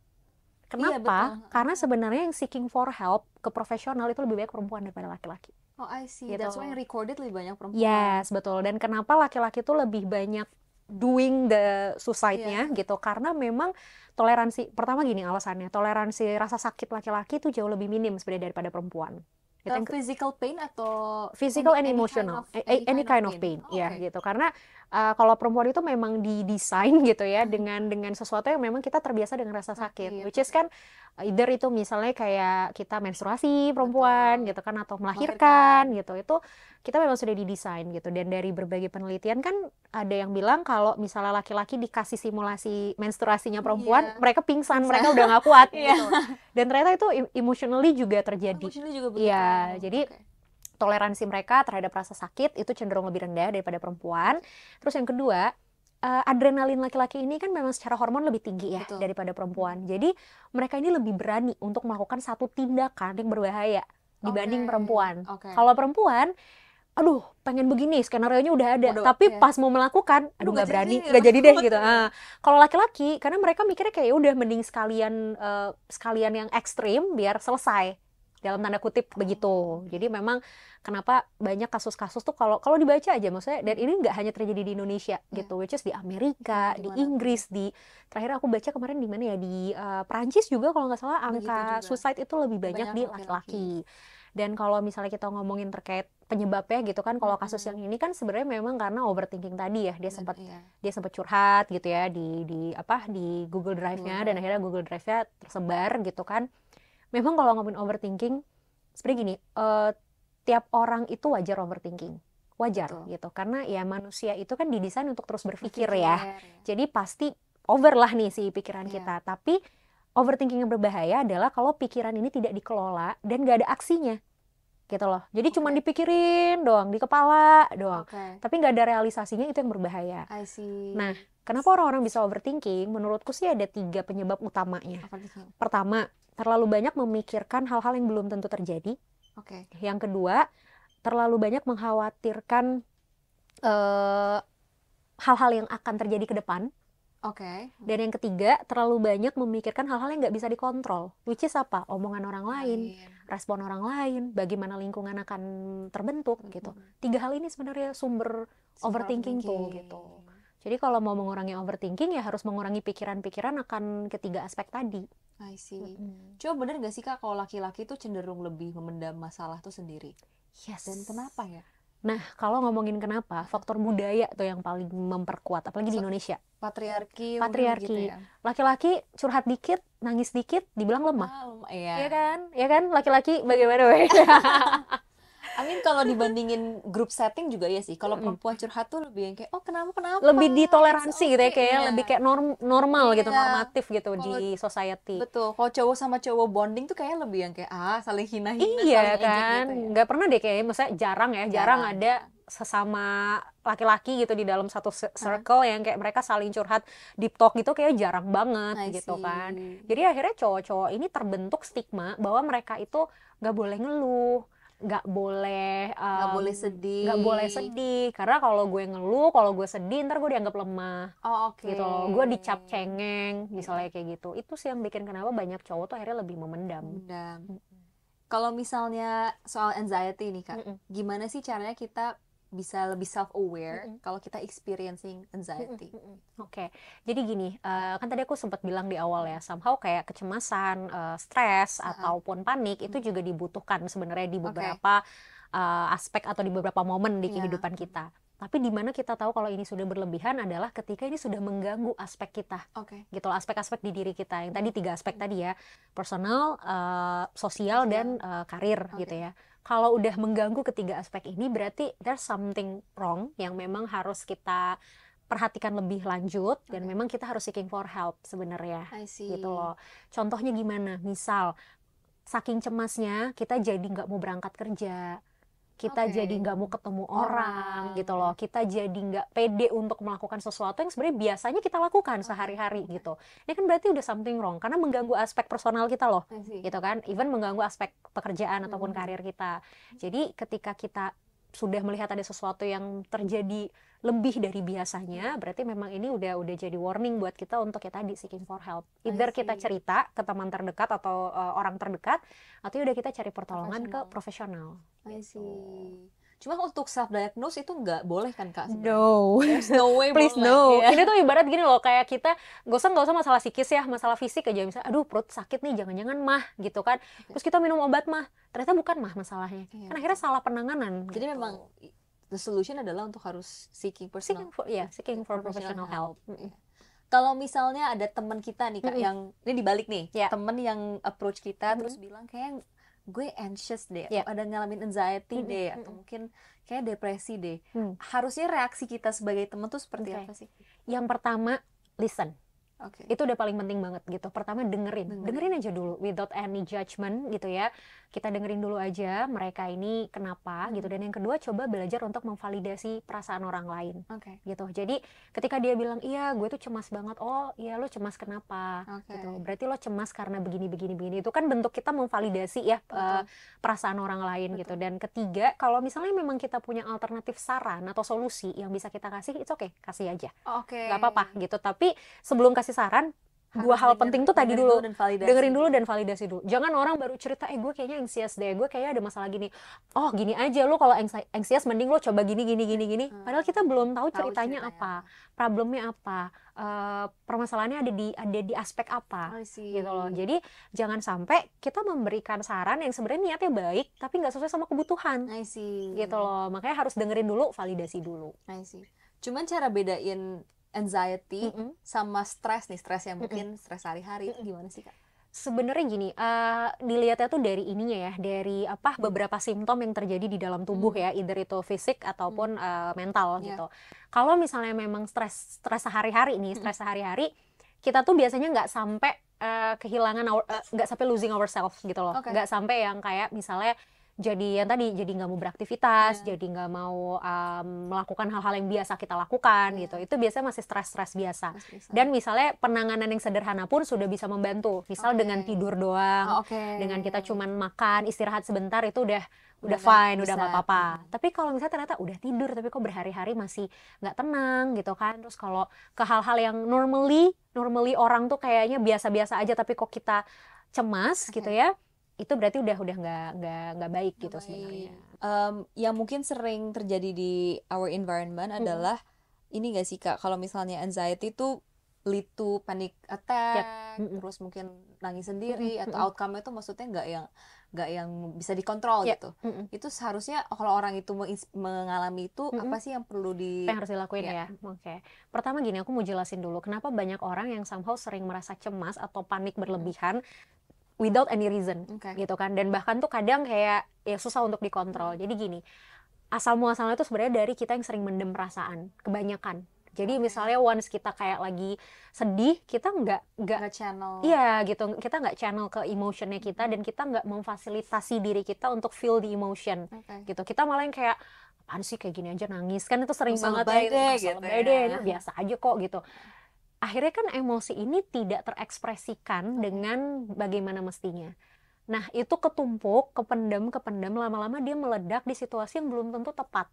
Kenapa? Karena sebenarnya yang seeking for help ke profesional itu lebih banyak perempuan daripada laki-laki. Oh, I see. Gitu. That's why yang recorded lebih banyak perempuan. Yes, betul. Dan kenapa laki-laki itu lebih banyak doing the suicide-nya gitu, karena memang toleransi, pertama gini alasannya, toleransi rasa sakit laki-laki itu jauh lebih minim sebenarnya daripada perempuan. Physical pain atau physical and emotional, any kind of pain, ya gitu. Karena kalau perempuan itu memang didesain gitu ya dengan sesuatu yang memang kita terbiasa dengan rasa sakit, which is kan either itu misalnya kayak kita menstruasi perempuan gitu kan, atau melahirkan gitu, itu kita memang sudah didesain gitu. Dan dari berbagai penelitian kan ada yang bilang kalau misalnya laki-laki dikasih simulasi menstruasinya perempuan, mereka pingsan, mereka udah nggak kuat gitu. Dan ternyata itu emotionally juga terjadi. Iya, jadi toleransi mereka terhadap rasa sakit itu cenderung lebih rendah daripada perempuan. Terus yang kedua, adrenalin laki-laki ini kan memang secara hormon lebih tinggi ya daripada perempuan. Jadi mereka ini lebih berani untuk melakukan satu tindakan yang berbahaya dibanding perempuan. Kalau perempuan, aduh pengen begini, skenario-nya udah ada, tapi pas mau melakukan, aduh nggak berani, nggak jadi deh gitu. Kalau laki-laki, karena mereka mikirnya kayak udah mending sekalian yang ekstrim biar selesai, dalam tanda kutip begitu. Jadi memang kenapa banyak kasus-kasus tuh kalau dibaca aja maksudnya, dan ini nggak hanya terjadi di Indonesia gitu, which is di Amerika, di Inggris, terakhir aku baca kemarin di mana ya, di Perancis juga kalau nggak salah, angka suicide itu lebih banyak di laki-laki. Dan kalau misalnya kita ngomongin terkait penyebabnya gitu kan, kalau kasus yang ini kan sebenarnya memang karena overthinking tadi ya, dia sempat curhat gitu ya di Google Drive-nya, dan akhirnya Google Drive-nya tersebar gitu kan. Memang kalau ngomongin overthinking, sebenarnya gini, tiap orang itu wajar overthinking, wajar gitu, karena ya manusia itu kan didesain untuk terus berpikir ya. Jadi pasti over lah nih si pikiran kita. Tapi overthinking yang berbahaya adalah kalau pikiran ini tidak dikelola dan gak ada aksinya gitu loh. Jadi cuma dipikirin doang, di kepala doang, tapi gak ada realisasinya, itu yang berbahaya. Nah, kenapa orang-orang bisa overthinking? Menurutku sih ada 3 penyebab utamanya. Pertama, terlalu banyak memikirkan hal-hal yang belum tentu terjadi. Yang kedua, terlalu banyak mengkhawatirkan hal-hal yang akan terjadi ke depan. Dan yang ketiga, terlalu banyak memikirkan hal-hal yang nggak bisa dikontrol, which is apa? Omongan orang lain, respon orang lain, bagaimana lingkungan akan terbentuk gitu. 3 hal ini sebenarnya sumber overthinking tuh gitu. Jadi kalau mau mengurangi overthinking ya harus mengurangi pikiran-pikiran akan ketiga aspek tadi. I see. Coba bener gak sih Kak kalau laki-laki tuh cenderung lebih memendam masalah tuh sendiri? Yes. Dan kenapa ya? Nah, kalau ngomongin kenapa, faktor budaya tuh yang paling memperkuat, apalagi di Indonesia. Patriarki. Patriarki. Gitu ya. Laki-laki curhat dikit, nangis dikit, dibilang lemah. Iya. Iya kan? Iya kan? Laki-laki bagaimana, Wei? Kalau dibandingin grup setting juga ya sih. Kalau perempuan curhat tuh lebih yang kayak, oh kenapa? Lebih ditoleransi gitu ya, kayak Iya. lebih kayak normal gitu, Iya. normatif gitu di society. Betul. Kalau cowok sama cowok bonding tuh kayaknya lebih yang kayak saling hina-hina, Iya saling ejek kan, gitu ya. nggak pernah deh kayaknya, maksudnya jarang Jarang. ada sesama laki-laki gitu di dalam satu circle yang kayak mereka saling curhat deep talk gitu, kayak jarang banget I gitu kan. see. Jadi akhirnya cowok-cowok ini terbentuk stigma bahwa mereka itu nggak boleh ngeluh, nggak boleh sedih. nggak boleh sedih, karena kalau gue ngeluh, kalau gue sedih, ntar gue dianggap lemah. Oh, oke. Gitu loh, gue dicap cengeng misalnya kayak gitu. Itu sih yang bikin kenapa banyak cowok tuh akhirnya lebih memendam. Kalau misalnya soal anxiety nih Kak, gimana sih caranya kita bisa lebih self-aware kalau kita experiencing anxiety? Oke, jadi gini, kan tadi aku sempat bilang di awal ya, somehow kayak kecemasan, stres, ataupun panik itu juga dibutuhkan sebenarnya di beberapa aspek atau di beberapa momen di kehidupan kita. Tapi di mana kita tahu kalau ini sudah berlebihan adalah ketika ini sudah mengganggu aspek kita, gitu loh, aspek-aspek di diri kita. Yang tadi 3 aspek tadi ya, personal, sosial, dan karir gitu ya. Kalau udah mengganggu ketiga aspek ini, berarti there's something wrong yang memang harus kita perhatikan lebih lanjut, dan memang kita harus seeking for help sebenarnya, gitu loh. Contohnya gimana? Misal saking cemasnya kita jadi nggak mau berangkat kerja, kita jadi nggak mau ketemu orang gitu loh, kita jadi nggak pede untuk melakukan sesuatu yang sebenarnya biasanya kita lakukan sehari-hari gitu. Ini kan berarti udah something wrong, karena mengganggu aspek personal kita loh, gitu kan, even mengganggu aspek pekerjaan ataupun karir kita. Jadi ketika kita sudah melihat ada sesuatu yang terjadi lebih dari biasanya, berarti memang ini udah jadi warning buat kita untuk kita di seeking for help. Either kita cerita ke teman terdekat atau orang terdekat, atau udah kita cari pertolongan ke profesional. I see. Cuma untuk self diagnose itu nggak boleh kan Kak? No. There's no way. Please no. Ini tuh ibarat gini loh, kayak kita nggak usah masalah psikis ya, masalah fisik aja, misalnya aduh perut sakit nih, jangan-jangan mah gitu kan. Terus kita minum obat mah, ternyata bukan mah masalahnya. Kan akhirnya salah penanganan. Jadi memang the solution adalah untuk harus seeking for professional help. Kalau misalnya ada teman kita nih Kak, yang ini dibalik nih, teman yang approach kita terus bilang kayak gue anxious deh, atau ada ngalamin anxiety deh, atau mungkin kayak depresi deh. Harusnya reaksi kita sebagai teman tuh seperti apa sih? Yang pertama, listen. Itu udah paling penting banget gitu. Pertama, dengerin aja dulu without any judgment gitu ya. Kita dengerin dulu aja mereka ini kenapa gitu. Dan yang kedua, coba belajar untuk memvalidasi perasaan orang lain gitu. Jadi ketika dia bilang iya gue tuh cemas banget, oh iya lo cemas kenapa gitu, berarti lo cemas karena begini, itu kan bentuk kita memvalidasi ya perasaan orang lain gitu. Dan ketiga, kalau misalnya memang kita punya alternatif saran atau solusi yang bisa kita kasih, it's okay, kasih aja, nggak apa-apa gitu. Tapi sebelum kasih saran, dua hal penting tuh tadi dulu, dengerin dulu dan validasi dulu. Jangan orang baru cerita, gue kayaknya anxious deh, gue kayaknya ada masalah gini. Oh gini aja, lo kalau anxious mending lo coba gini. Padahal kita belum tahu ceritanya apa, problemnya apa, permasalahannya ada di aspek apa, gitu loh. Jadi jangan sampai kita memberikan saran yang sebenarnya niatnya baik, tapi nggak sesuai sama kebutuhan, gitu loh. Makanya harus dengerin dulu, validasi dulu. Cuman cara bedain anxiety sama stres yang mungkin stres sehari-hari gimana sih Kak? Sebenarnya gini, dilihatnya tuh dari ininya ya, dari beberapa simptom yang terjadi di dalam tubuh ya, either itu fisik ataupun mental gitu. Kalau misalnya memang stres sehari-hari nih, kita tuh biasanya nggak sampai kehilangan, nggak sampai losing ourselves gitu loh, nggak sampai yang kayak misalnya jadi yang tadi, jadi nggak mau beraktivitas, jadi nggak mau melakukan hal-hal yang biasa kita lakukan gitu. Itu biasanya masih stres biasa. Dan misalnya penanganan yang sederhana pun sudah bisa membantu. Misal dengan tidur doang, dengan kita cuman makan, istirahat sebentar, itu udah fine, udah nggak apa-apa. Tapi kalau misalnya ternyata udah tidur tapi kok berhari-hari masih nggak tenang gitu kan. Terus kalau ke hal-hal yang normally orang tuh kayaknya biasa-biasa aja, tapi kok kita cemas gitu ya, itu berarti udah nggak baik gitu sebenarnya. Yang mungkin sering terjadi di our environment adalah ini nggak sih Kak, kalau misalnya anxiety itu lead to panic attack, Yep. terus mungkin nangis sendiri, atau outcome-nya itu maksudnya nggak yang bisa dikontrol Yep. gitu. Itu seharusnya kalau orang itu mengalami itu apa sih yang perlu Apa yang harus dilakuin ya? Oke. Pertama gini, aku mau jelasin dulu kenapa banyak orang yang somehow sering merasa cemas atau panik berlebihan without any reason, gitu kan. Dan bahkan tuh kadang kayak ya susah untuk dikontrol. Jadi gini, asal muasalnya itu sebenarnya dari kita yang sering mendem perasaan, kebanyakan. Jadi misalnya once kita kayak lagi sedih, kita nggak channel. Iya gitu, kita nggak channel ke emotionnya kita, dan kita nggak memfasilitasi diri kita untuk feel the emotion, gitu. Kita malah yang kayak apaan sih kayak gini aja nangis, kan itu sering banget ya, ini biasa aja kok gitu. Akhirnya kan emosi ini tidak terekspresikan dengan bagaimana mestinya. Nah itu ketumpuk, kependam, lama-lama dia meledak di situasi yang belum tentu tepat.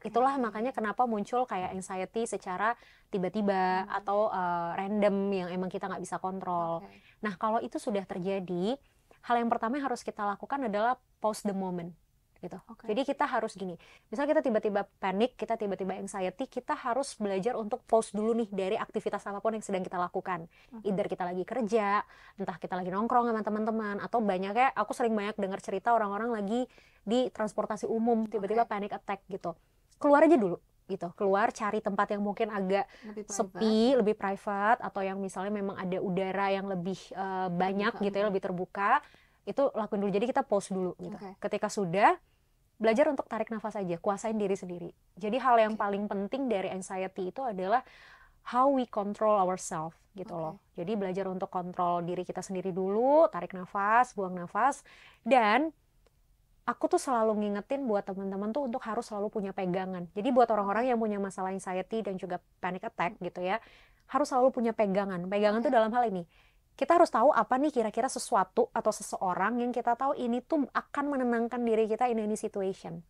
Itulah makanya kenapa muncul kayak anxiety secara tiba-tiba atau random yang emang kita nggak bisa kontrol. Nah kalau itu sudah terjadi, hal yang pertama yang harus kita lakukan adalah pause the moment gitu. Jadi kita harus gini, misalnya kita tiba-tiba panik, kita tiba-tiba anxiety, kita harus belajar untuk pause dulu nih dari aktivitas apapun yang sedang kita lakukan. Either kita lagi kerja, entah kita lagi nongkrong sama teman-teman, atau banyaknya aku sering banyak dengar cerita orang-orang lagi di transportasi umum tiba-tiba panic attack gitu. Keluar aja dulu gitu, keluar cari tempat yang mungkin agak sepi, lebih private, atau yang misalnya memang ada udara yang lebih banyak gitu ya, lebih terbuka, itu lakuin dulu. Jadi kita pause dulu gitu. Ketika sudah, belajar untuk tarik nafas aja, kuasain diri sendiri. Jadi hal yang paling penting dari anxiety itu adalah how we control ourselves gitu loh. Jadi belajar untuk kontrol diri kita sendiri dulu, tarik nafas, buang nafas. Dan aku tuh selalu ngingetin buat teman-teman tuh untuk harus selalu punya pegangan. Jadi buat orang-orang yang punya masalah anxiety dan juga panic attack gitu ya, harus selalu punya pegangan. Pegangan tuh dalam hal ini, kita harus tahu apa nih kira-kira sesuatu atau seseorang yang kita tahu ini tuh akan menenangkan diri kita in any situation.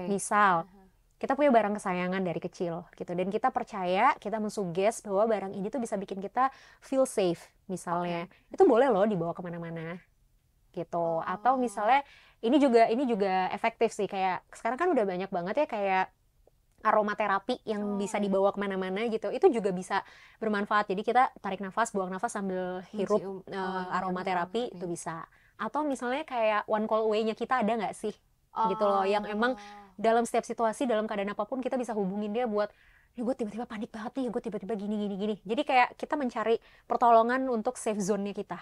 Misal, kita punya barang kesayangan dari kecil gitu, dan kita percaya, kita mensuggest bahwa barang ini tuh bisa bikin kita feel safe misalnya. Itu boleh loh dibawa kemana-mana gitu. Atau misalnya ini juga efektif sih, kayak sekarang kan udah banyak banget ya kayak aromaterapi yang bisa dibawa kemana-mana gitu, itu juga bisa bermanfaat. Jadi kita tarik nafas, buang nafas sambil hirup aromaterapi itu bisa. Atau misalnya kayak one call away-nya kita ada nggak sih gitu loh, yang emang dalam setiap situasi, dalam keadaan apapun kita bisa hubungin dia buat, ya gue tiba-tiba panik banget nih, gue tiba-tiba gini. Jadi kayak kita mencari pertolongan untuk safe zone-nya kita.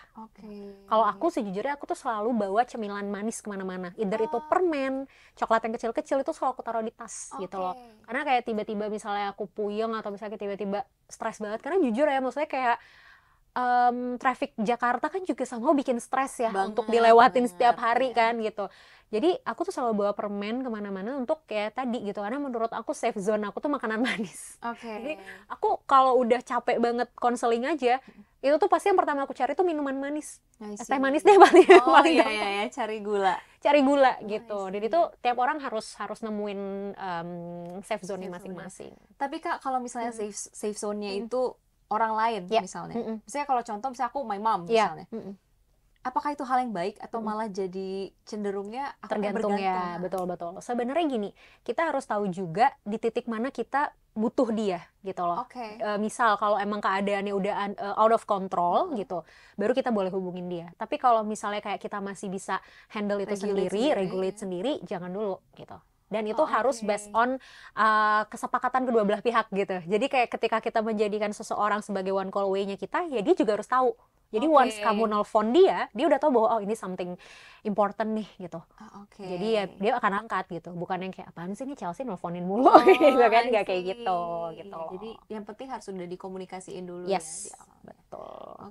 Kalau aku sejujurnya aku tuh selalu bawa cemilan manis kemana-mana. Either itu permen, coklat yang kecil-kecil, itu selalu aku taruh di tas gitu loh. Karena kayak tiba-tiba misalnya aku puyeng atau misalnya tiba-tiba stres banget. Karena jujur ya, maksudnya kayak traffic Jakarta kan juga somehow bikin stres ya untuk dilewatin setiap hari kan gitu. Jadi aku tuh selalu bawa permen kemana-mana untuk kayak tadi gitu, karena menurut aku safe zone aku tuh makanan manis. Jadi aku kalau udah capek banget konseling aja, itu tuh pasti yang pertama aku cari tuh minuman manis. Es teh manis deh paling gampang. Cari gula gitu. Dan itu tiap orang harus nemuin safe zone-nya masing-masing. Tapi Kak, kalau misalnya safe zone-nya itu orang lain misalnya. Misalnya kalau contoh, misalnya aku my mom misalnya. Apakah itu hal yang baik atau malah jadi cenderungnya tergantung ya, betul. Sebenarnya gini, kita harus tahu juga di titik mana kita butuh dia gitu loh. Misal kalau emang keadaannya udah out of control gitu, baru kita boleh hubungin dia. Tapi kalau misalnya kayak kita masih bisa handle itu regulate sendiri, jangan dulu gitu. Dan itu harus based on kesepakatan kedua belah pihak gitu. Jadi kayak ketika kita menjadikan seseorang sebagai one call away-nya kita, ya dia juga harus tahu. Jadi once kamu nelfon dia udah tahu bahwa oh ini something important nih gitu. Jadi ya dia akan angkat gitu. Bukan yang kayak apaan sih nih Chelsea nelfonin mulu gitu kan, nggak kayak gitu. Jadi yang penting harus sudah dikomunikasiin dulu ya. Betul.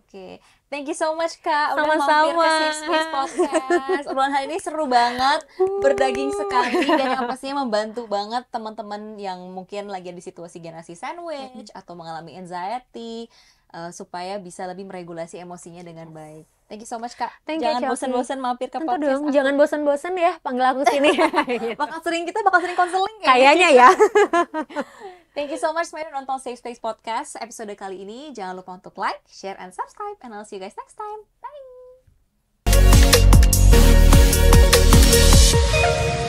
Thank you so much Kak. Sama-sama. Udah mampir ke Safe Space Podcast. Obrolan hari ini seru banget, berdaging sekali, dan yang pastinya membantu banget teman-teman yang mungkin lagi di situasi generasi sandwich atau mengalami anxiety, supaya bisa lebih meregulasi emosinya dengan baik. Thank you so much Kak. Jangan bosan-bosan mampir ke podcast aku. Jangan bosan-bosan ya panggil aku sini. bakal sering konseling kayaknya ya. Thank you so much semuanya udah nonton Safe Space Podcast episode kali ini. Jangan lupa untuk like, share, and subscribe, and I'll see you guys next time. Bye.